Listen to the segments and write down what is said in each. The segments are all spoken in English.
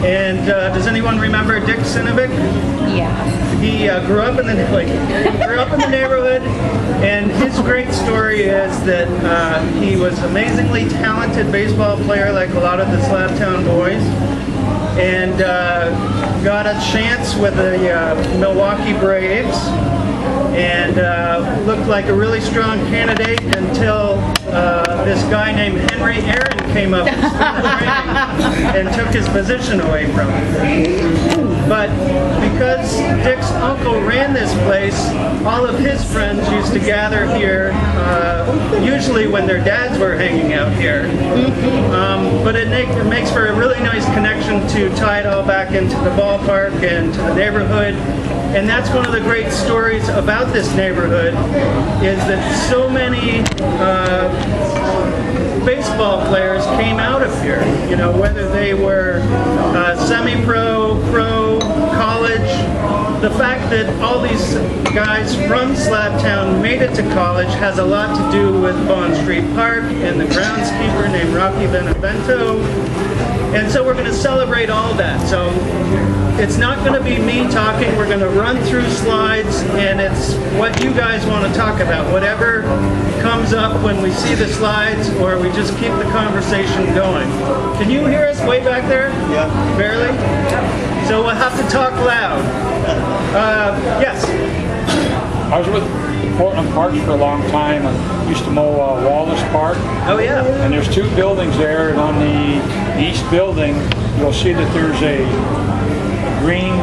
And does anyone remember Dick Sinovic? Yeah. He grew up in the neighborhood, and his great story is that he was amazingly talented baseball player, like a lot of the Slabtown boys, and got a chance with the Milwaukee Braves, and looked like a really strong candidate until this guy named Henry Aaron came up and took his position away from him. But because Dick's uncle ran this place, all of his friends used to gather here, usually when their dads were hanging out here. But it makes for a really nice connection to tie it all back into the ballpark and to the neighborhood. And that's one of the great stories about this neighborhood, is that so many baseball players came out of here, you know, whether they were semi-pro, pro, college. The fact that all these guys from Slabtown made it to college has a lot to do with Vaughn Street Park and the groundskeeper named Rocky Benevento. And so we're going to celebrate all that. So it's not going to be me talking. We're going to run through slides, and it's what you guys want to talk about. Whatever comes up when we see the slides, or we just keep the conversation going. Can you hear us way back there? Yeah. Barely? So we'll have to talk loud. Yes? I was with Portland Parks for a long time and used to mow Wallace Park. Oh, yeah. And there's two buildings there, and on the east building, you'll see that there's a green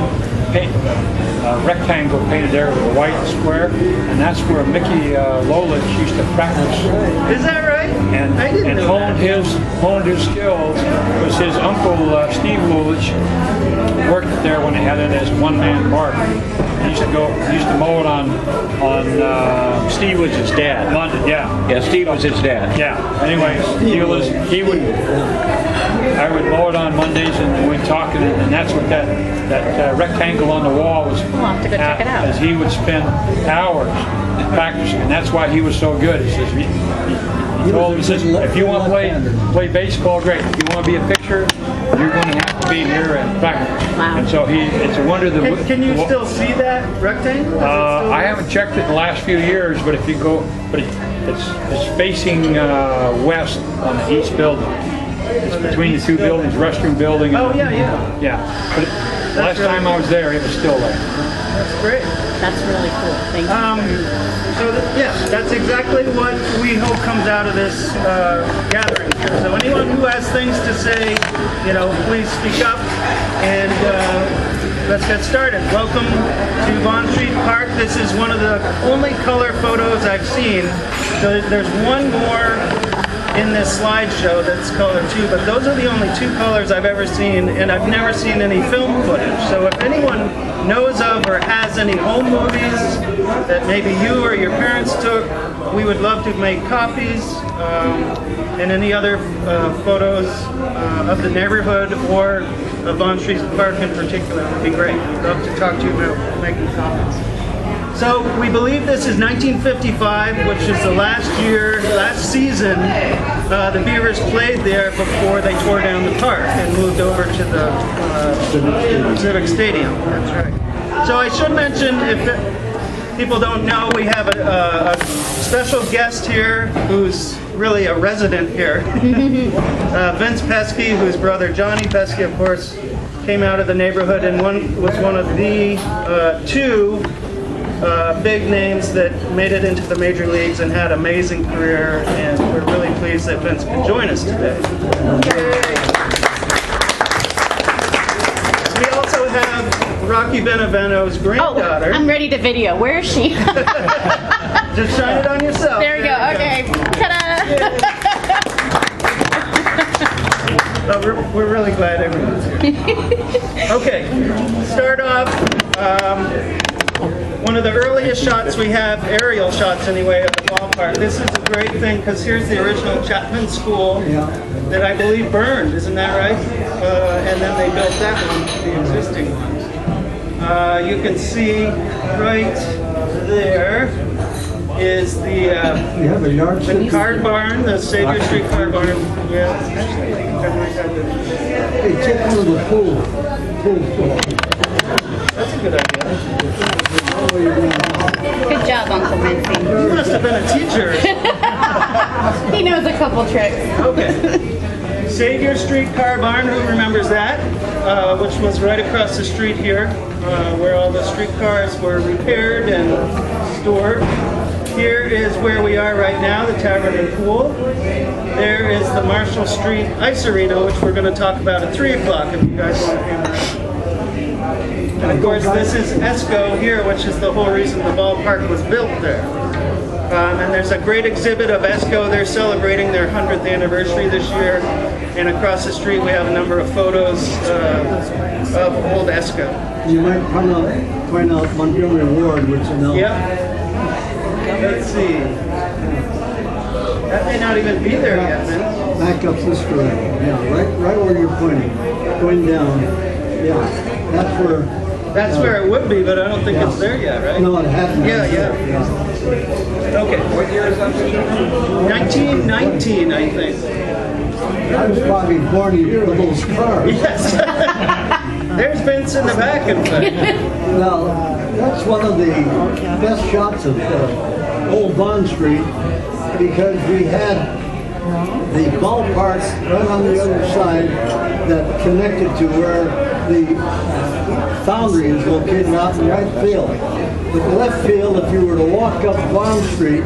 rectangle painted there with a white square, and that's where Mickey Lolich used to practice. Is that right? And, I didn't know honed his skills. Was his uncle Steve Lolich worked there when they had it as one-man park. He used to mow it on Steve was his dad. London, yeah. Yeah, Steve was his dad. Yeah. Anyways, I would mow it on Mondays, and we'd talk, and that's what that rectangle on the wall was. We'll have to go check it out. As he would spend hours practicing, and that's why he was so good. He says, he told him, he says, if you want to play baseball, great. If you want to be a pitcher, you're going to have to be here and practice. Wow. And so it's a wonder that. Can you still see that rectangle? I haven't checked it in the last few years, but if you go, but it's facing west on the east building. It's between the two buildings, restroom building. Oh, yeah, yeah. Yeah. But last time I was there, it was still there. That's great. That's really cool. Thank you. So yeah, that's exactly what we hope comes out of this gathering here. So anyone who has things to say, you know, please speak up, and let's get started. Welcome to Vaughn Street Park. This is one of the only color photos I've seen. So there's one more in this slideshow that's color too, but those are the only two colors I've ever seen, and I've never seen any film footage. So if anyone knows of or has any home movies that maybe you or your parents took, we would love to make copies, and any other photos of the neighborhood or of Vaughn Street Park in particular would be great. We'd love to talk to you about making copies. So we believe this is 1955, which is the last season the Beavers played there before they tore down the park and moved over to the Civic Stadium. That's right. So I should mention, if people don't know, we have a special guest here who's really a resident here. Vince Pesky, whose brother Johnny Pesky, of course, came out of the neighborhood and was one of the two big names that made it into the major leagues and had an amazing career, and we're really pleased that Vince could join us today. We also have Rocky Benevento's granddaughter. Oh, I'm ready to video. Where is she? Just shine it on yourself. There we go. Okay. Ta-da! We're really glad everyone's here. Okay, start off. One of the earliest shots we have, aerial shots anyway, of the ballpark. This is a great thing because here's the original Chapman School that I believe burned, isn't that right? And then they built that one, the existing ones. You can see right there is the You have a yard the system? car barn, the Savior Street car barn. Yeah, actually, I might have to. Hey, check under the pool. Pool store. That's a good idea. Good job, Uncle Mincy. You must have been a teacher. He knows a couple tricks. Okay. Savior Street car barn, who remembers that? Which was right across the street here, where all the street cars were repaired and stored. Here is where we are right now, the Tavern and Pool. There is the Marshall Street Ice Arena, which we're going to talk about at 3 o'clock if you guys want to hang around. And of course, this is ESCO here, which is the whole reason the ballpark was built there. And there's a great exhibit of ESCO. They're celebrating their 100th anniversary this year. And across the street, we have a number of photos of old ESCO. You might point out Montgomery Ward, which is now. Yep. Let's see. That may not even be there yet, man. Back up this way. Yeah, right where you're pointing. Going down. Yeah, that's where. That's where it would be, but I don't think it's there yet, right? No, it hasn't. Yeah. Okay. What year is that? 1919, I think. I was probably born in those cars. Yes. There's Vince in the back, in fact. Now, that's one of the best shots of Old Bond Street because we had the ballpark right on the other side that connected to where the foundry is located out in right field. But left field, if you were to walk up Bond Street,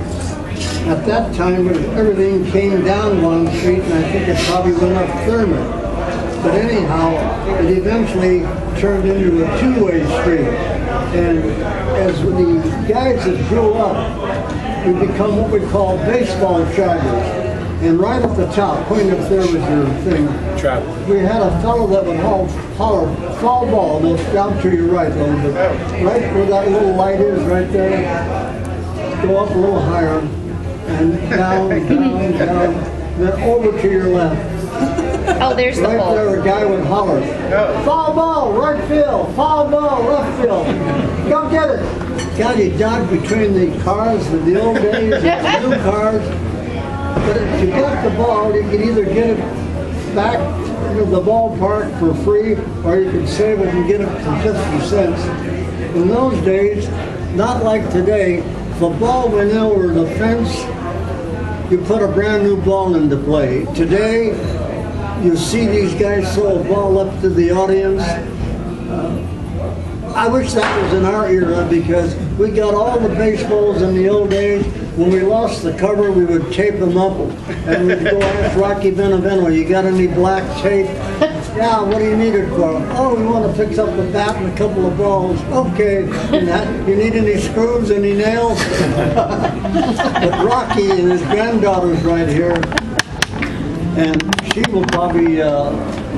at that time everything came down Bond Street, and I think it probably went up Thurman. But anyhow, it eventually turned into a two-way street. And as the guys that grew up, we become what we call baseball shaggers. And right at the top, pointing up there was your thing, we had a fellow that would holler, foul ball, and it's down to your right a little bit. Right where that little light is, right there, go up a little higher, and down, then over to your left. Oh, there's the Right hole. there, a guy would holler, foul ball, right field, foul ball, left field. Go get it. God, you dodged between the cars of the old days and the new cars. But if you got the ball, you could either get it back to the ballpark for free, or you could save it and get it for 50 cents. In those days, not like today, if a ball went over the fence, you put a brand new ball into play. Today, you see these guys throw a ball up to the audience. I wish that was in our era because we got all the baseballs in the old days. When we lost the cover, we would tape them up and we'd go ask Rocky Benevento, you got any black tape? Yeah, what do you need it for? Oh, we want to fix up the bat and a couple of balls. Okay, you need any screws, any nails? But Rocky and his granddaughter's right here. And she will probably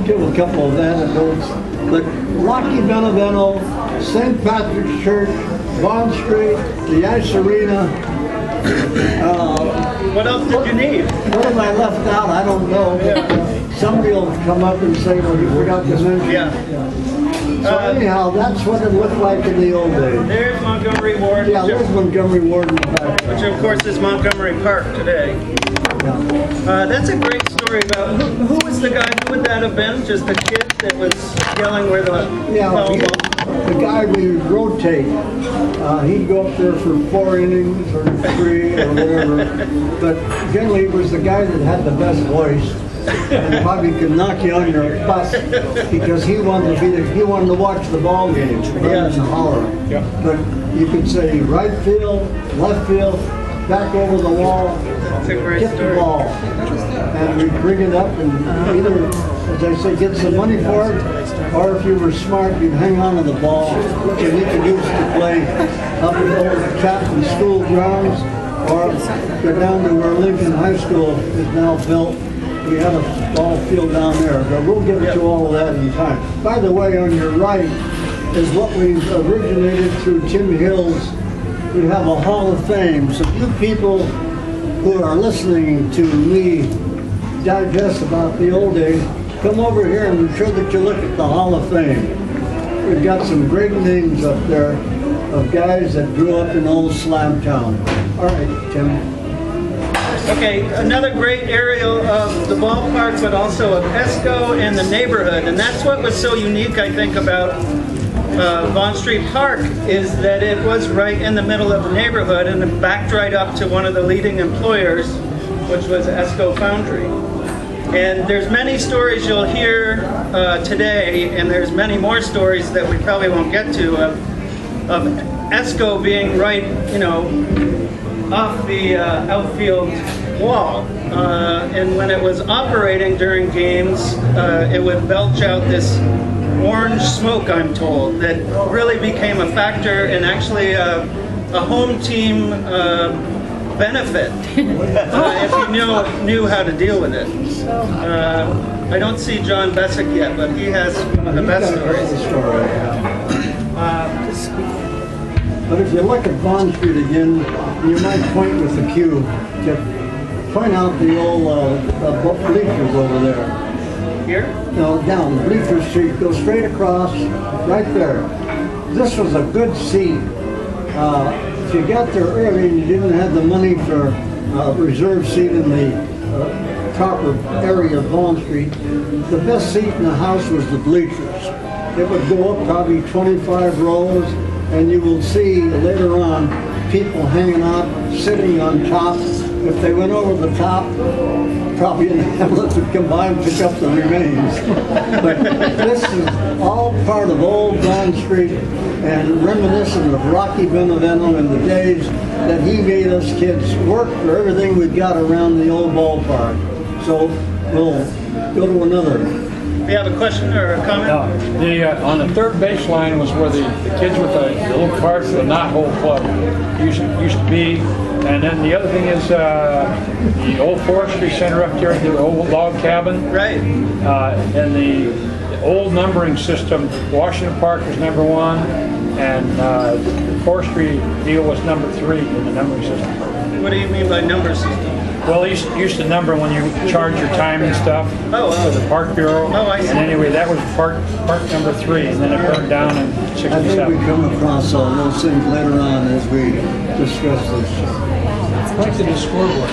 give a couple of anecdotes. But Rocky Benevento, St. Patrick's Church, Bond Street, the Ice Arena. What else did you need? What have I left out? I don't know. Somebody will come up and say, well, you forgot to mention. Yeah. So anyhow, that's what it looked like in the old days. There's Montgomery Ward, Yeah, there's Montgomery Ward in the back. which of course is Montgomery Park today. Yeah. That's a great story about who was the guy? Who would that have been? Just a kid that was yelling where the Yeah, foul ball. the guy we would rotate, he'd go up there for 4 innings or 3 or whatever. But generally, it was the guy that had the best voice and probably could knock you on your butt because he wanted to watch the ball game rather than holler. But you could say right field, left field, back over the wall, That's a great get the story. ball, and we'd bring it up and either, as I say, get some money for it, or if you were smart, you'd hang on to the ball, which you used to play up in the old Chapman School grounds, or go down to where Lincoln High School is now built. We had a ball field down there, but we'll get to all of that in time. By the way, on your right is what we've originated through Tim Hills. We have a Hall of Fame. So you people who are listening to me digest about the old days, come over here and be sure that you look at the Hall of Fame. We've got some great names up there. of guys that grew up in old Slab Town. All right, Tim. Okay, another great aerial of the ballpark, but also of Esco and the neighborhood. And that's what was so unique, I think, about Vaughn Street Park, is that it was right in the middle of the neighborhood and it backed right up to one of the leading employers, which was Esco Foundry. And there's many stories you'll hear today, and there's many more stories that we probably won't get to of Esco being right, you know, off the outfield wall. And when it was operating during games, it would belch out this orange smoke, I'm told, that really became a factor and actually a home team benefit if you knew how to deal with it. I don't see John Bessick yet, but he has one of the best stories. But if you look at Bond Street again, you might point with the cue to point out the old bleachers over there. Here? No, down Bleecker Street, go straight across, right there. This was a good seat. If you got there early and you didn't have the money for a reserve seat in the proper area of Vaughn Street, the best seat in the house was the bleachers. It would go up probably 25 rows, and you will see later on people hanging out, sitting on top. If they went over the top, probably an ambulance would come by and pick up the remains. But this is all part of old Vaughn Street and reminiscent of Rocky Benevento and the days that he made us kids work for everything we got around the old ballpark. So we'll go to another. You have a question or a comment? On the third baseline was where the kids with the little card for the Knothole Club used to be. And then the other thing is the old forestry center up there, the old log cabin. Right. And the old numbering system, Washington Park was number 1, and the forestry deal was number 3 in the numbering system. What do you mean by number system? Well, they used to number when you charge your time and stuff for the Park Bureau. Oh, I see. And anyway, that was park number 3, and then it burned down in I think we 67. come across all those things later on as we discuss this. Point to the scoreboard.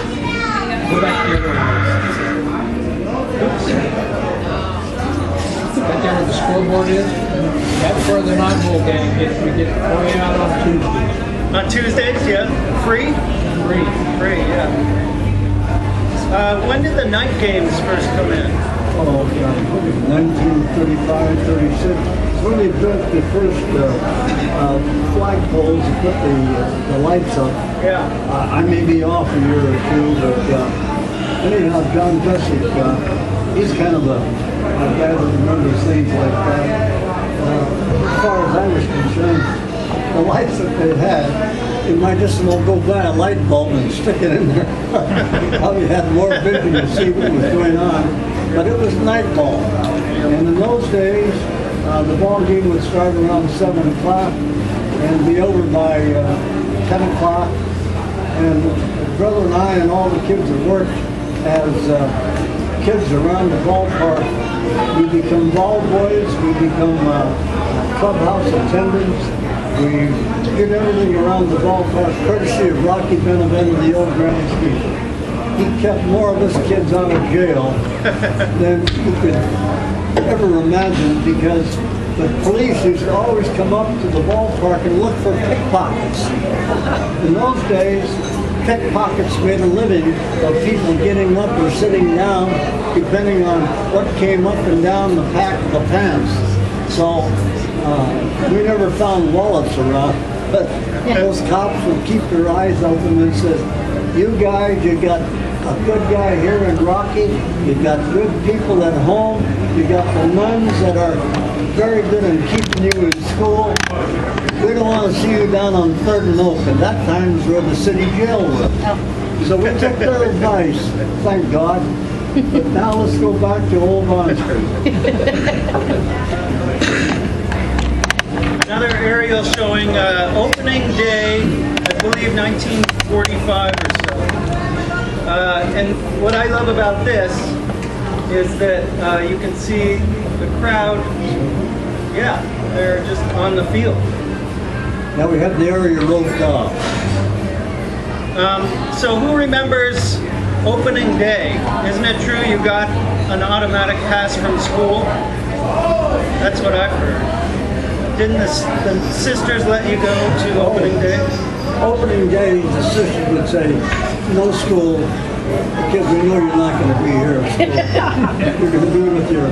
Go back to the other one. Right there where the scoreboard is. That's where the non-bowl game gets. We get going out on Tuesdays. On Tuesdays, yeah. Free? Free, yeah. When did the night games first come in? Oh, 1935, 36. When they built the first flagpoles and put the lights up. Yeah. I may be off a year or two, but anyhow, John Bessick, he's kind of a guy that remembers things like that. As far as I was concerned, the lights that they had, you might just well go buy a light bulb and stick it in there. Probably had more vision to see what was going on. But it was nightfall. And in those days, the ball game would start around 7 o'clock and be over by 10 o'clock. And my brother and I and all the kids that worked as kids around the ballpark, we become ball boys, we become clubhouse attendants. We did everything around the ballpark, courtesy of Rocky Benevento, the old Grand Street. He kept more of us kids out of jail than you could ever imagine, because the police used to always come up to the ballpark and look for pickpockets. In those days, pickpockets made a living of people getting up or sitting down, depending on what came up and down the pants. So we never found wallets around, but those cops would keep their eyes open and said, "You guys, you got a good guy here in Rocky, you got good people at home, you got the nuns that are very good in keeping you in school. We don't want to see you down on 3rd and Oak," and that time was where the city jail was. So we took their advice, thank God. But now let's go back to Old Vaughn Street. Another aerial showing opening day, I believe 1945 or so. And what I love about this is that you can see the crowd, yeah, they're just on the field. Yeah, we had the area roped off. So who remembers opening day? Isn't it true you got an automatic pass from school? That's what I've heard. Didn't the sisters let you go to opening day? Opening day, the sisters would say, no school, because we know you're not going to be here at school. You're going to be with your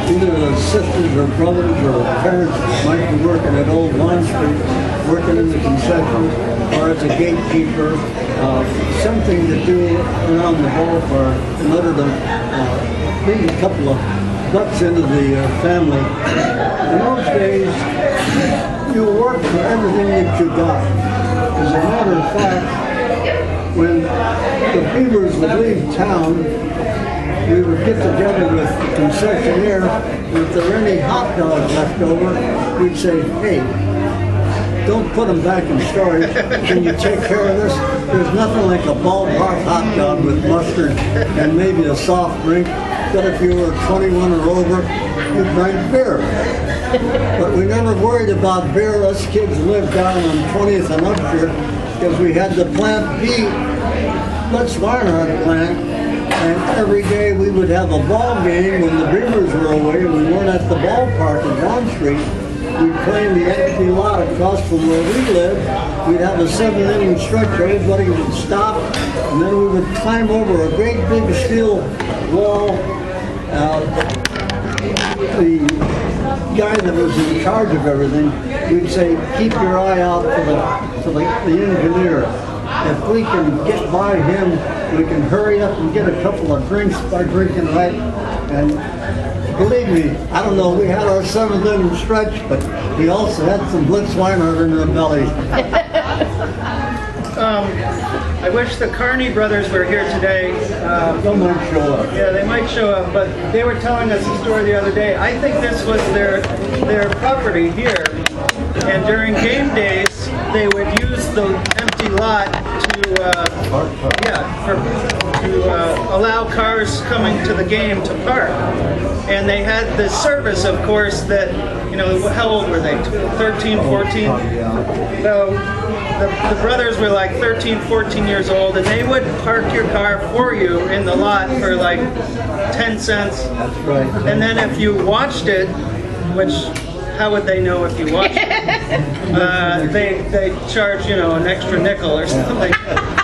either sisters or brothers or parents might be working at Old Lawn Street, working in the concessions, or as a gatekeeper, something to do around the ballpark in order to bring a couple of bucks into the family. In those days, you worked for everything that you got. As a matter of fact, when the Beavers would leave town, we would get together with the concessionaire, and if there were any hot dogs left over, we'd say, hey, don't put them back in storage. Can you take care of this? There's nothing like a ballpark hot dog with mustard and maybe a soft drink. But if you were 21 or over, you'd drink beer. But we never worried about beer. Us kids lived down on 20th and Upshur because we had the Plant B, Lutz Weinhardt plant, and every day we would have a ball game when the Beavers were away and we weren't at the ballpark at Bond Street. We'd play in the empty lot across from where we lived. We'd have a 7-inning stretch where everybody would stop, and then we would climb over a great big steel wall. The guy that was in charge of everything, we'd say, keep your eye out for the engineer. If we can get by him, we can hurry up and get a couple of drinks by drinking right. And believe me, I don't know, we had our 7th-inning stretch, but we also had some Blitz Weinhardt in our belly. I wish the Carney brothers were here today. They might show up. Yeah, they might show up, but they were telling us a story the other day. I think this was their property here, and during game days, they would use the empty lot to allow cars coming to the game to park. And they had the service, of course, that, you know, how old were they? 13, 14? So the brothers were like 13, 14 years old, and they would park your car for you in the lot for like 10 cents. That's right. And then if you watched it, which, how would they know if you watched it? They charge, you know, an extra nickel or something.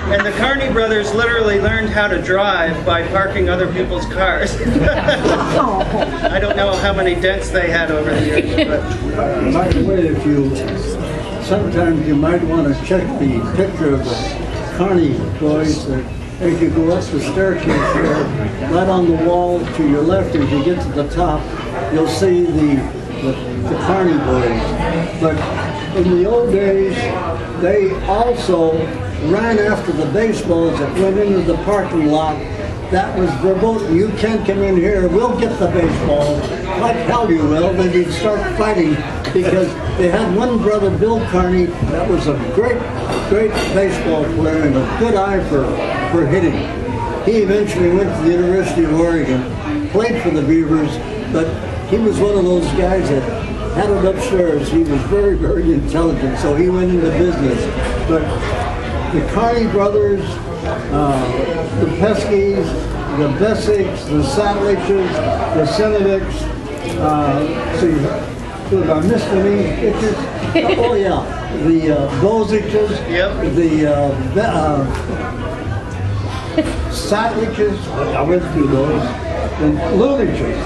And the Carney brothers literally learned how to drive by parking other people's cars. I don't know how many dents they had over the years. But. By the way, sometimes you might want to check the picture of the Carney boys. As you go up the staircase there, right on the wall to your left as you get to the top, you'll see the Carney boys. But in the old days, they also ran after the baseballs that went into the parking lot. That was verboten. You can't come in here. We'll get the baseballs. Like hell you will. Then you'd start fighting because they had one brother, Bill Carney, that was a great baseball player and a good eye for hitting. He eventually went to the University of Oregon, played for the Beavers, but he was one of those guys that had it upstairs. He was very, very intelligent, so he went into business. But the Carney brothers, the Peskies, the Bessigs, the Satliches, the Senovics, did I miss any pictures? Oh yeah, the Boziches, Yep. the Satliches, I went through those, and Luniches.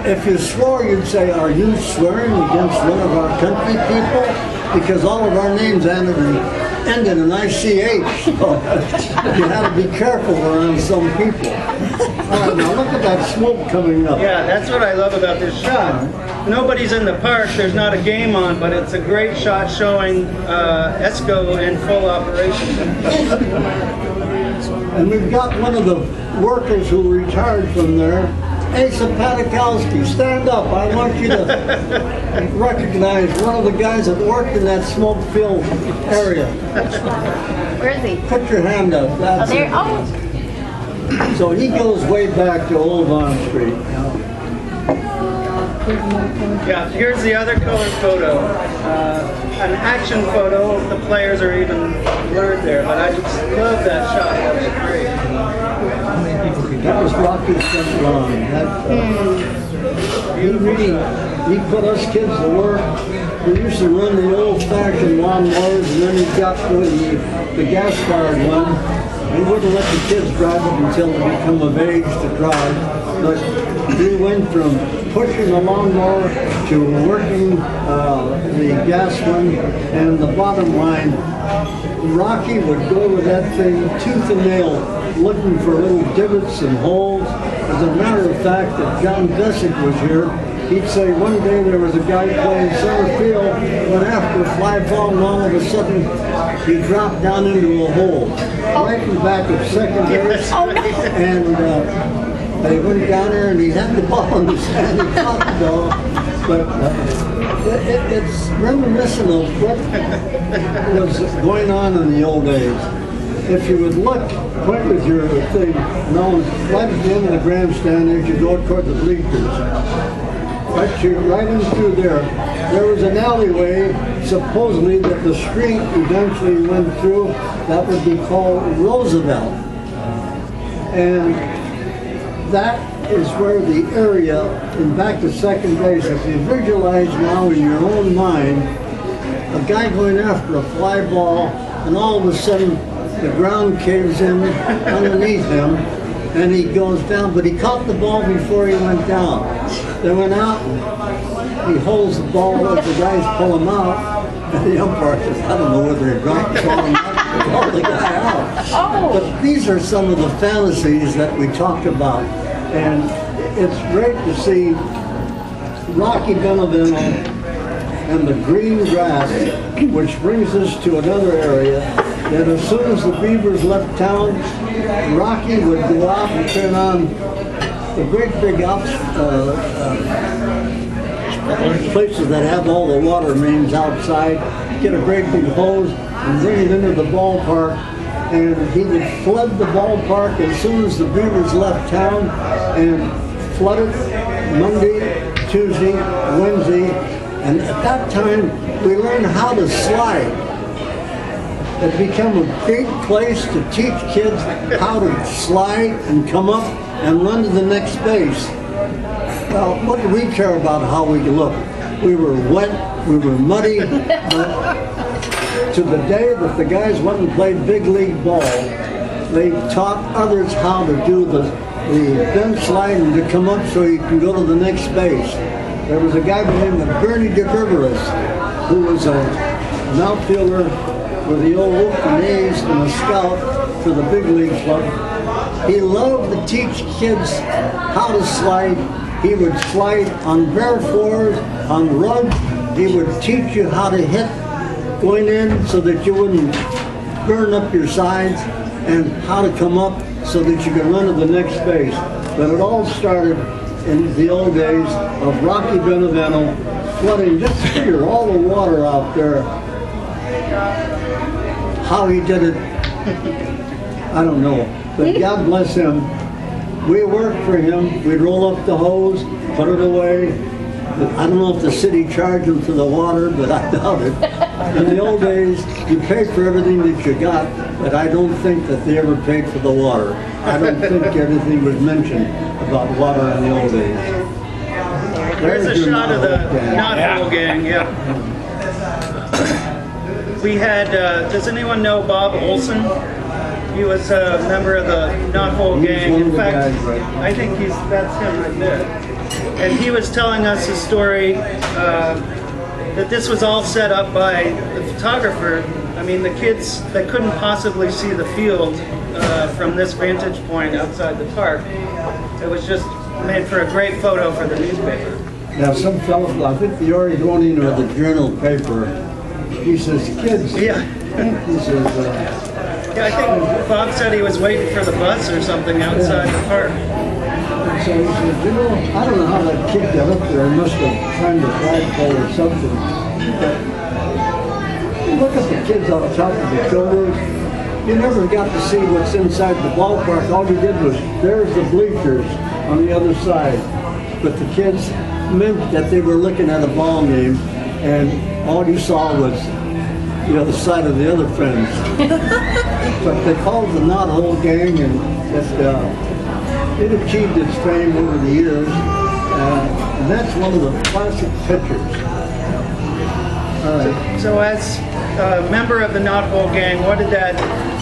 If you swore, you'd say, are you swearing against one of our country people? Because all of our names ended in ICH, so you had to be careful around some people. All right, now look at that smoke coming up. Yeah, that's what I love about this shot. Nobody's in the park, there's not a game on, but it's a great shot showing ESCO in full operation. And we've got one of the workers who retired from there, Asa Patikowski. Stand up. I want you to recognize one of the guys that worked in that smoke-filled area. Where is he? Put your hand up. Oh, That's there. it. Oh, So he goes way back to Old Bond Street. Yeah, here's the other color photo. An action photo. The players are even blurred there, but I just love that shot. That was great. That was Rocky's front lawn. He put us kids to work. We used to run the old-fashioned lawnmowers, and then he got the gas-fired one. He wouldn't let the kids drive it until they become of age to drive. But we went from pushing the lawnmower to working the gas one, and the bottom line, Rocky would go with that thing tooth and nail, looking for little divots and holes. As a matter of fact, if John Bessick was here, he'd say one day there was a guy playing center field, went after a fly ball, and all of a sudden he dropped down into a hole, right in the back of second base. And they went down there and he had the ball in his hand, he caught the ball. But it's reminiscent of what was going on in the old days. If you would look, point with your thing, now right at the end of the grandstand as you go toward the bleachers. Right in through there was an alleyway, supposedly that the street eventually went through, that would be called Roosevelt. And that is where the area, in back to second base, if you visualize now in your own mind, a guy going after a fly ball, and all of a sudden the ground caves in underneath him, and he goes down, but he caught the ball before he went down. They went out, and he holds the ball, let the guys pull him out, and the umpire says, I don't know whether he dropped the ball or not, but pull the guy out. But these are some of the fantasies that we talked about, and it's great to see Rocky Benevento and the green grass, which brings us to another area, that as soon as the Beavers left town, Rocky would go out and turn on the great big places that have all the water mains outside, get a great big hose and bring it into the ballpark, and he would flood the ballpark as soon as the Beavers left town, and flood it Monday, Tuesday, Wednesday, and at that time we learned how to slide. It became a great place to teach kids how to slide and come up and run to the next base. Well, what do we care about how we look? We were wet, we were muddy, but to the day that the guys went and played big league ball, they taught others how to do the bench slide and to come up so you can go to the next base. There was a guy by the name of Bernie DeGerberis, who was an outfielder with the old Oakland A's and a scout for the big league club. He loved to teach kids how to slide. He would slide on bare floors, on rugs. He would teach you how to hit going in so that you wouldn't burn up your sides, and how to come up so that you could run to the next base. But it all started in the old days of Rocky Benevento flooding. Just figure all the water out there. How he did it, I don't know. But God bless him. We worked for him. We'd roll up the hose, put it away. I don't know if the city charged him for the water, but I doubt it. In the old days, you paid for everything that you got, but I don't think that they ever paid for the water. I don't think anything was mentioned about water in the old days. There's a shot of the Knothole gang, yeah. We had, does anyone know Bob Olson? He was a member of the Knothole gang. In fact, I think that's him right there. And he was telling us a story that this was all set up by the photographer. I mean, the kids, they couldn't possibly see the field from this vantage point outside the park. It was just made for a great photo for the newspaper. Now, some fellow, I think the Oregonian or the Journal paper, he says, kids. Yeah. He says, yeah, I think Bob said he was waiting for the bus or something outside the park. so he says, you know, I don't know how that kid got up there. He must have climbed a flagpole or something. But look at the kids on top of the shoulders. You never got to see what's inside the ballpark. All you did was, there's the bleachers on the other side. But the kids, meant that they were looking at a ball game, and all you saw was the other side of the other friends. But they called it the Knot Hole Gang, and it achieved its fame over the years. And that's one of the classic pictures. All right. So as a member of the Knot Hole Gang, what did that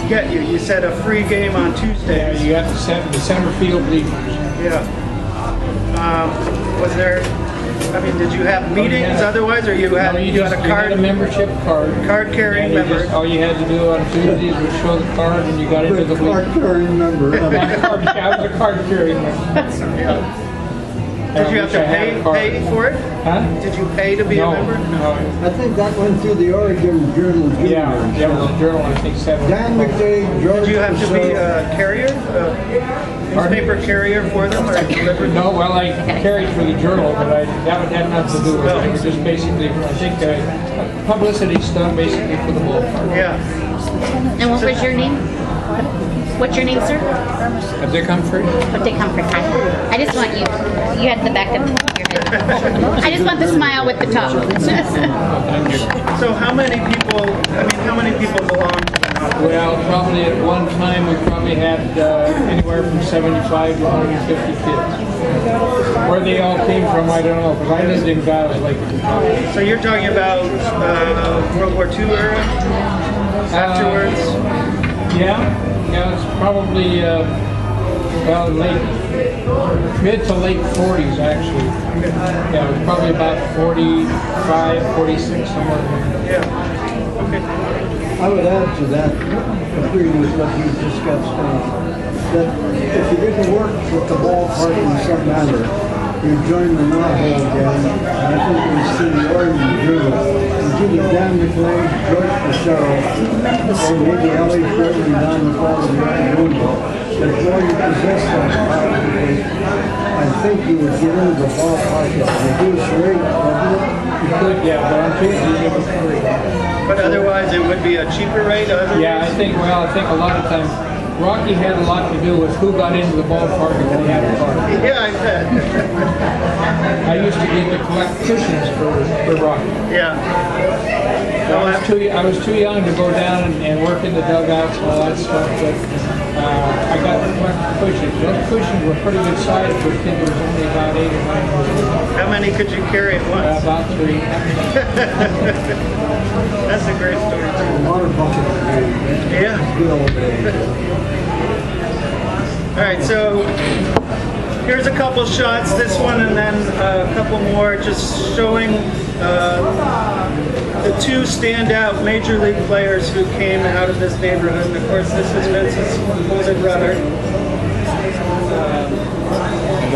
get you? You said a free game on Yeah, Tuesdays. you got the center field bleachers. Yeah. Was there, I mean, did you have meetings otherwise, or you had a You had card? a membership card. Card-carrying And you member. just- All you had to do on Tuesdays was show the card and you got into the The card bleachers. carrying member. I was a card carrying member. Did you have to pay for it? Huh? Did you pay to be a No, member? no. I think that went through the Oregon Journal Junior. Yeah, that was a journal, I think, Dan McDade, George Did you have to be Purcell. a carrier, a newspaper carrier for them, or delivered? No, well, I carried for the journal, but that had nothing to do with it. It was just basically, I think, a publicity stunt basically for the ballpark. Yeah. And what was your name? What's your name, sir? Have they come free? What Dick Comfort. I just want you. You had the back of your head. I just want the smile with the top. So how many people, how many people belong to the Knot Hole? Well, probably at one time we probably had anywhere from 75 to 150 kids. Where they all came from, I don't know, because I lived in Giles Lake. So you're talking about World War II era? Afterwards? Yeah, it's probably well, mid to late 40s actually. Yeah, it was probably about 45, 46, somewhere there. Yeah. Okay. I would add to that, agreeing with what you discussed, that if you didn't work with the ballpark in some manner, you joined the Knot Hole Gang, and I think it was through the Oregon Journal, and either Dan McLean, George Purcell, or maybe Ellie Shirley down the fall of the Oregon Journal, that more you possess that power, I think you would get into the ballpark at a reduced rate, wouldn't it? You could, yeah, but on Tuesdays it was free. But otherwise it would be a cheaper rate? Yeah, I think a lot of times Rocky had a lot to do with who got into the ballpark and who had a card. Yeah, I bet. I used to get to collect cushions for Rocky. Yeah. I was too young to go down and work in the dugouts and all that stuff, but I got to collect cushions. Those cushions were pretty good size for a kid who was only about 8 or 9 years old. How many could you carry at once? About 3. That's a great story too. Water bucket. Yeah. Good old days. All right, so here's a couple shots, this one and then a couple more, just showing the two standout major league players who came out of this neighborhood. And of course, this is Vince's older brother.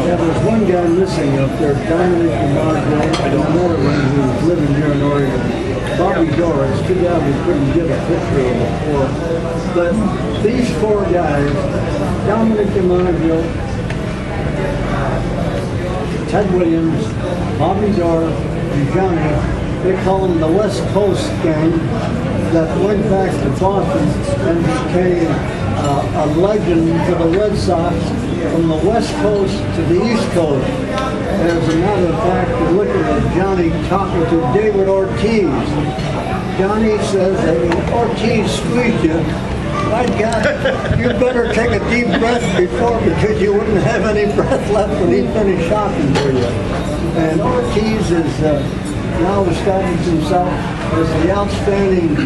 Yeah, there's one guy missing up there, Dominic DiMaggio, another one who's living here in Oregon. Bobby Dorr, it's too bad we couldn't get a picture of the four. But these four guys, Dominic DiMaggio, Ted Williams, Bobby Dorr, and Johnny, they call them the West Coast Gang, that went back to Boston and became a legend to the Red Sox from the West Coast to the East Coast. As a matter of fact, you're looking at Johnny talking to David Ortiz. Johnny says that when Ortiz squeezed you, my God, you better take a deep breath before, because you wouldn't have any breath left when he finished talking to you. And Ortiz is now established himself as the outstanding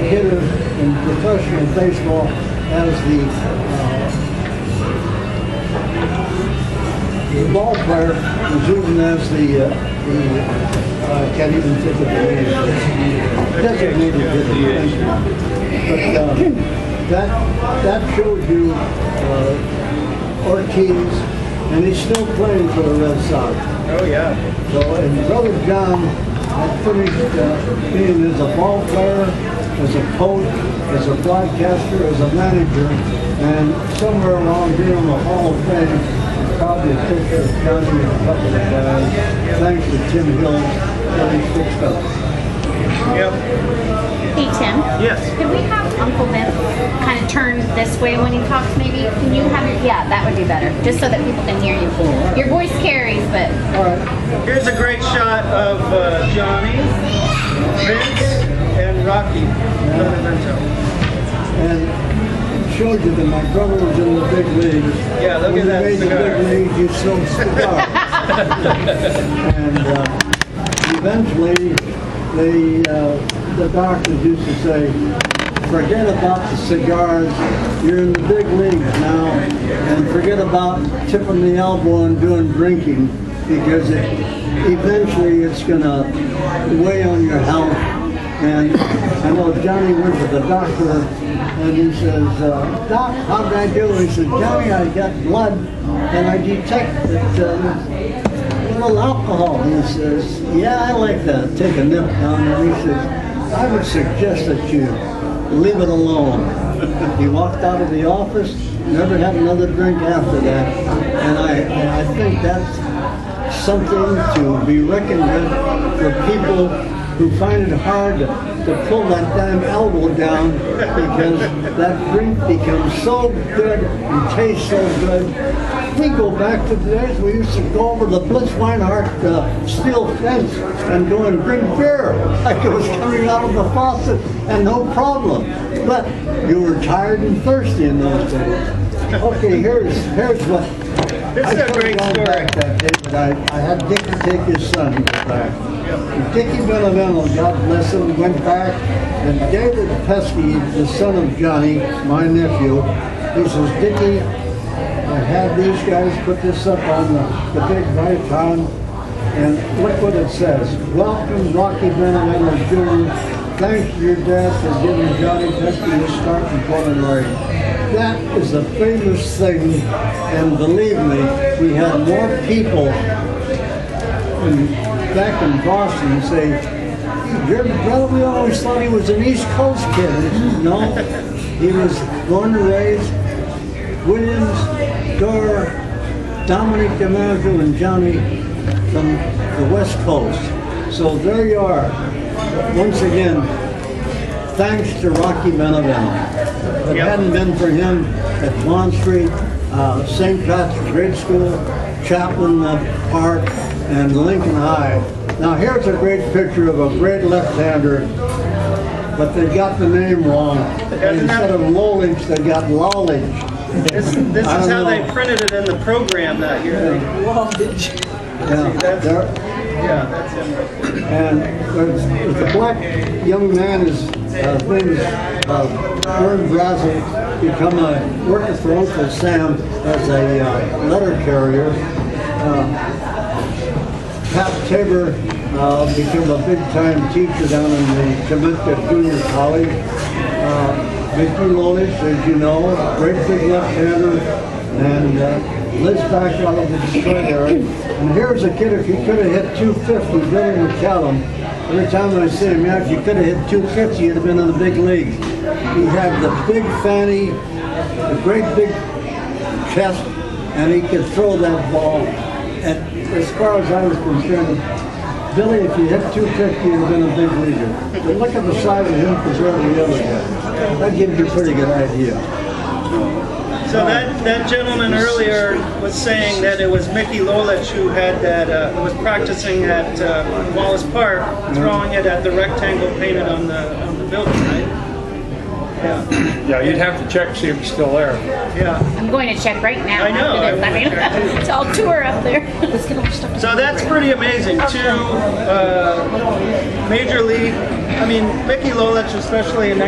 hitter in professional baseball, as the ball player, is even as I can't even think of the name, designated hitter. But that shows you Ortiz, and he's still playing for the Red Sox. Oh yeah. So, and Brother John had finished being as a ball player, as a coach, as a broadcaster, as a manager, and somewhere along here in the Hall of Fame, probably a picture of Johnny and a couple of guys, thanks to Tim Hill, that he fixed up. Yep. Hey Tim. Yes. Could we have Uncle Vince kind of turn this way when he talks maybe? Can you have your, yeah, that would be better. Just so that people can hear you. Your voice carries, but. Here's a great shot of Johnny, Vince, and Rocky. And showed you that my brother was in the big leagues. Yeah, look at that When he made cigar. the big leagues, he sold cigars. And eventually, the doctors used to say, forget about the cigars, you're in the big leagues now, and forget about tipping the elbow and doing drinking, because eventually it's going to weigh on your health. And I know Johnny went to the doctor, and he says, Doc, how did I do? He said, Johnny, I got blood, and I detect that a little alcohol. He says, yeah, I like that. Take a nip down there. He says, I would suggest that you leave it alone. He walked out of the office, never had another drink after that. And I think that's something to be reckoned with for people who find it hard to pull that damn elbow down, because that drink becomes so good and tastes so good. We go back to the days we used to go over the Blitz Weinhardt steel fence and go and drink beer like it was coming out of the faucet and no problem. But you were tired and thirsty in those days. Okay, here's what. This is a great going story. back that day, but I had Dickie take his son back. Dickie Benevento, God bless him, went back, and David Pesky, the son of Johnny, my nephew, he says, Dickie, I had these guys put this up on the big Viton, and look what it says. Welcome, Rocky Benevento Jr. Thanks to your dad for giving Johnny Pesky his start in Portland, Oregon. That is a famous thing, and believe me, we had more people back in Boston say, your brother, we always thought he was an East Coast kid. And he said, no, he was born and raised Williams, Dorr, Dominic DiMaggio, and Johnny from the West Coast. So there you are. Once again, thanks to Rocky Benevento. If it hadn't been for him at Bond Street, St. Patrick's Grade School, Chaplin Park, and Lincoln High. Now here's a great picture of a great left-hander, but they got the name wrong. Instead of Lolich, they got Lollich. This is how they printed it in the program that year. Yeah, that's him. And the black young man is Vern Brazel, become working for Uncle Sam as a letter carrier. Pat Tabor became a big-time teacher down in the Temecula Junior College. Victor Lolich, as you know, great big left-hander, and lives back out of the Detroit area. And here's a kid, if he could have hit 250, Billy McCallum. Every time I say him, yeah, if you could have hit 250, you'd have been in the big leagues. He had the big fanny, the great big chest, and he could throw that ball. And as far as I was concerned, Billy, if you hit 250, you'd have been a big leaguer. But look at the size of him compared to the other guy. That gives you a pretty good idea. So that gentleman earlier was saying that it was Mickey Lolich who had that, was practicing at Wallace Park, throwing it at the rectangle painted on the building, right? Yeah. Yeah, you'd have to check to see if it's still there. Yeah. I'm going to check right now. I know, after this. I will check too. It's all tour up there. Let's get all our stuff. So that's pretty amazing. Major League, I mean, Mickey Lolich, especially in